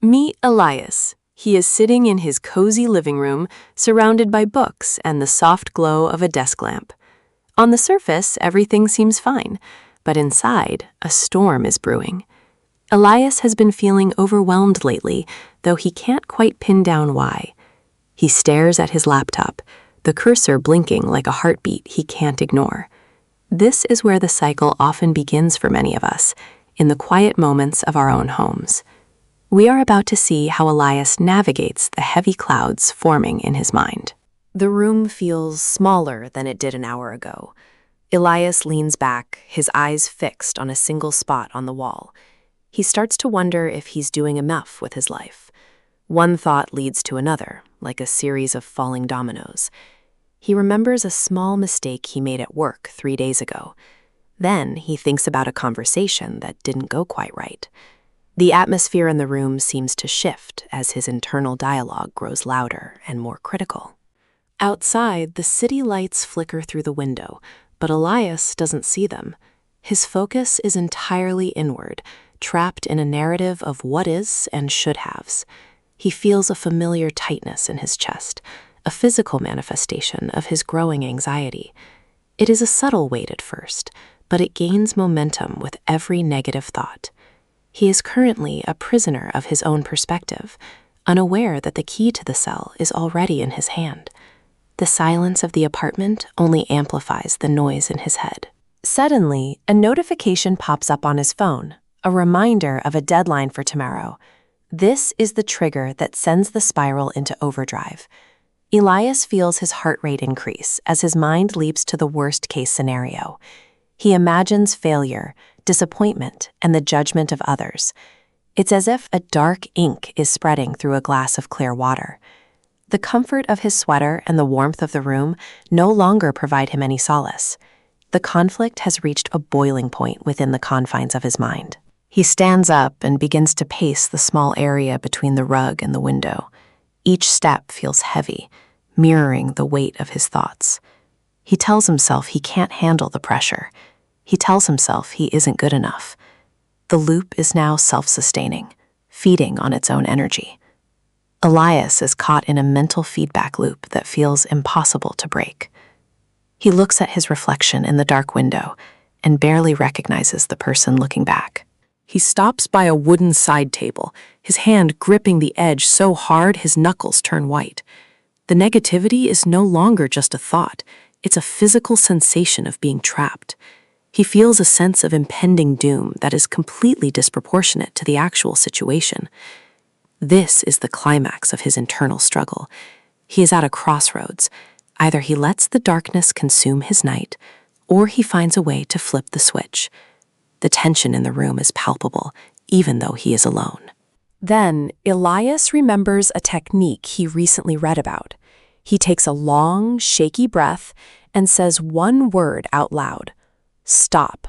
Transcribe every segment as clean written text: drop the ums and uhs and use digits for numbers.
Meet Elias. He is sitting in his cozy living room, surrounded by books and the soft glow of a desk lamp. On the surface, everything seems fine, but inside, a storm is brewing. Elias has been feeling overwhelmed lately, though he can't quite pin down why. He stares at his laptop, the cursor blinking like a heartbeat he can't ignore. This is where the cycle often begins for many of us, in the quiet moments of our own homes. We are about to see how Elias navigates the heavy clouds forming in his mind. The room feels smaller than it did an hour ago. Elias leans back, his eyes fixed on a single spot on the wall. He starts to wonder if he's doing enough with his life. One thought leads to another, like a series of falling dominoes. He remembers a small mistake he made at work 3 days ago. Then he thinks about a conversation that didn't go quite right. The atmosphere in the room seems to shift as his internal dialogue grows louder and more critical. Outside, the city lights flicker through the window, but Elias doesn't see them. His focus is entirely inward, trapped in a narrative of what is and should haves. He feels a familiar tightness in his chest, a physical manifestation of his growing anxiety. It is a subtle weight at first, but it gains momentum with every negative thought. He is currently a prisoner of his own perspective, unaware that the key to the cell is already in his hand. The silence of the apartment only amplifies the noise in his head. Suddenly, a notification pops up on his phone, a reminder of a deadline for tomorrow. This is the trigger that sends the spiral into overdrive. Elias feels his heart rate increase as his mind leaps to the worst-case scenario. He imagines failure, disappointment, and the judgment of others. It's as if a dark ink is spreading through a glass of clear water. The comfort of his sweater and the warmth of the room no longer provide him any solace. The conflict has reached a boiling point within the confines of his mind. He stands up and begins to pace the small area between the rug and the window. Each step feels heavy, mirroring the weight of his thoughts. He tells himself he can't handle the pressure. He tells himself he isn't good enough. The loop is now self-sustaining, feeding on its own energy. Elias is caught in a mental feedback loop that feels impossible to break. He looks at his reflection in the dark window and barely recognizes the person looking back. He stops by a wooden side table, his hand gripping the edge so hard his knuckles turn white. The negativity is no longer just a thought, it's a physical sensation of being trapped. He feels a sense of impending doom that is completely disproportionate to the actual situation. This is the climax of his internal struggle. He is at a crossroads. Either he lets the darkness consume his night, or he finds a way to flip the switch. The tension in the room is palpable, even though he is alone. Then, Elias remembers a technique he recently read about. He takes a long, shaky breath and says one word out loud: "Stop."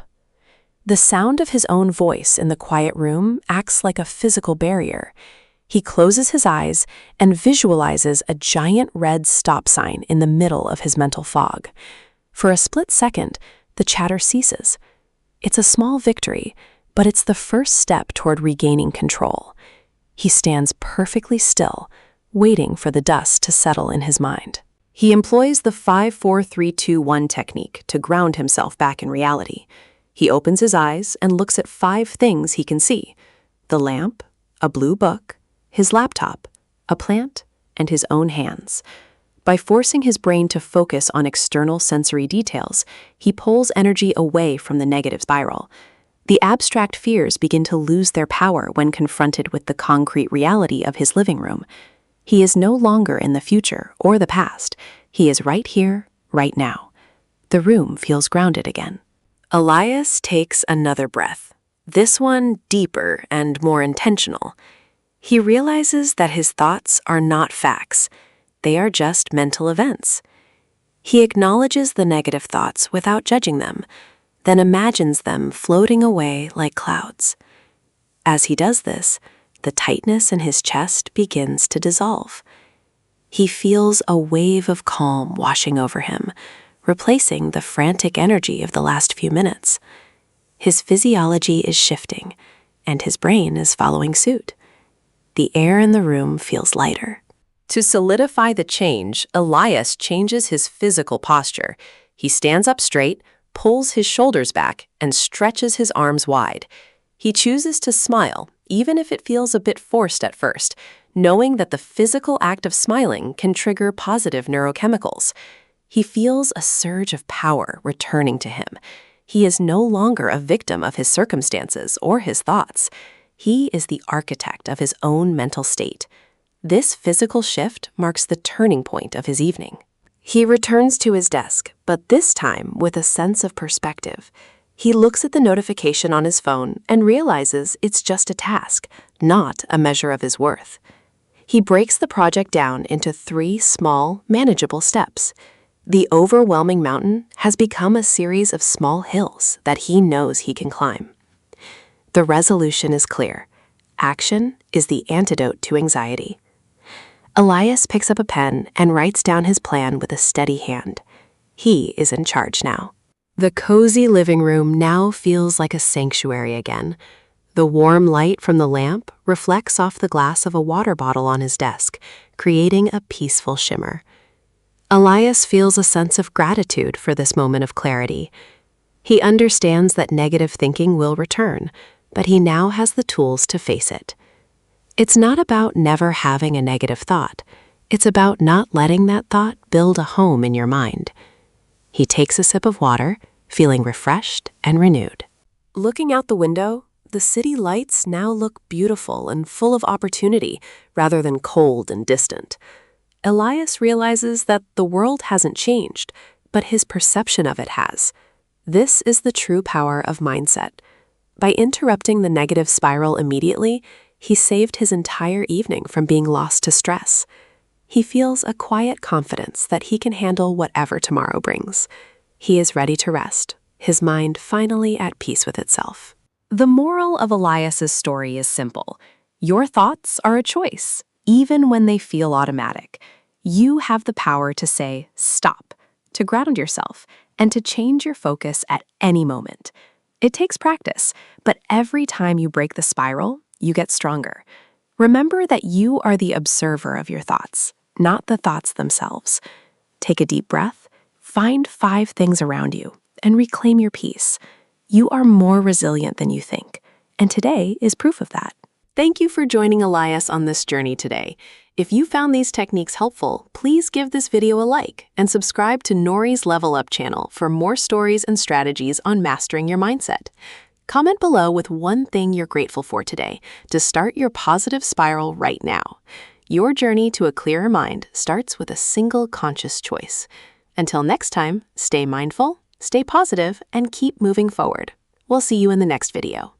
The sound of his own voice in the quiet room acts like a physical barrier. He closes his eyes and visualizes a giant red stop sign in the middle of his mental fog. For a split second, the chatter ceases. It's a small victory, but it's the first step toward regaining control. He stands perfectly still, waiting for the dust to settle in his mind. He employs the 5-4-3-2-1 technique to ground himself back in reality. He opens his eyes and looks at 5 things he can see: the lamp, a blue book, his laptop, a plant, and his own hands. By forcing his brain to focus on external sensory details, he pulls energy away from the negative spiral. The abstract fears begin to lose their power when confronted with the concrete reality of his living room. He is no longer in the future or the past. He is right here, right now. The room feels grounded again. Elias takes another breath, this one deeper and more intentional. He realizes that his thoughts are not facts. They are just mental events. He acknowledges the negative thoughts without judging them, then imagines them floating away like clouds. As he does this, the tightness in his chest begins to dissolve. He feels a wave of calm washing over him, replacing the frantic energy of the last few minutes. His physiology is shifting, and his brain is following suit. The air in the room feels lighter. To solidify the change, Elias changes his physical posture. He stands up straight, pulls his shoulders back, and stretches his arms wide. He chooses to smile, even if it feels a bit forced at first, knowing that the physical act of smiling can trigger positive neurochemicals. He feels a surge of power returning to him. He is no longer a victim of his circumstances or his thoughts. He is the architect of his own mental state. This physical shift marks the turning point of his evening. He returns to his desk, but this time with a sense of perspective. He looks at the notification on his phone and realizes it's just a task, not a measure of his worth. He breaks the project down into 3 small, manageable steps. The overwhelming mountain has become a series of small hills that he knows he can climb. The resolution is clear. Action is the antidote to anxiety. Elias picks up a pen and writes down his plan with a steady hand. He is in charge now. The cozy living room now feels like a sanctuary again. The warm light from the lamp reflects off the glass of a water bottle on his desk, creating a peaceful shimmer. Elias feels a sense of gratitude for this moment of clarity. He understands that negative thinking will return, but he now has the tools to face it. It's not about never having a negative thought. It's about not letting that thought build a home in your mind. He takes a sip of water, feeling refreshed and renewed. Looking out the window, the city lights now look beautiful and full of opportunity rather than cold and distant. Elias realizes that the world hasn't changed, but his perception of it has. This is the true power of mindset. By interrupting the negative spiral immediately, he saved his entire evening from being lost to stress. He feels a quiet confidence that he can handle whatever tomorrow brings. He is ready to rest, his mind finally at peace with itself. The moral of Elias's story is simple. Your thoughts are a choice, even when they feel automatic. You have the power to say stop, to ground yourself, and to change your focus at any moment. It takes practice, but every time you break the spiral, you get stronger. Remember that you are the observer of your thoughts, not the thoughts themselves. Take a deep breath, find 5 things around you, and reclaim your peace. You are more resilient than you think, and today is proof of that. Thank you for joining Elias on this journey today. If you found these techniques helpful, please give this video a like and subscribe to Nori's Level Up channel for more stories and strategies on mastering your mindset. Comment below with one thing you're grateful for today to start your positive spiral right now. Your journey to a clearer mind starts with a single conscious choice. Until next time, stay mindful, stay positive, and keep moving forward. We'll see you in the next video.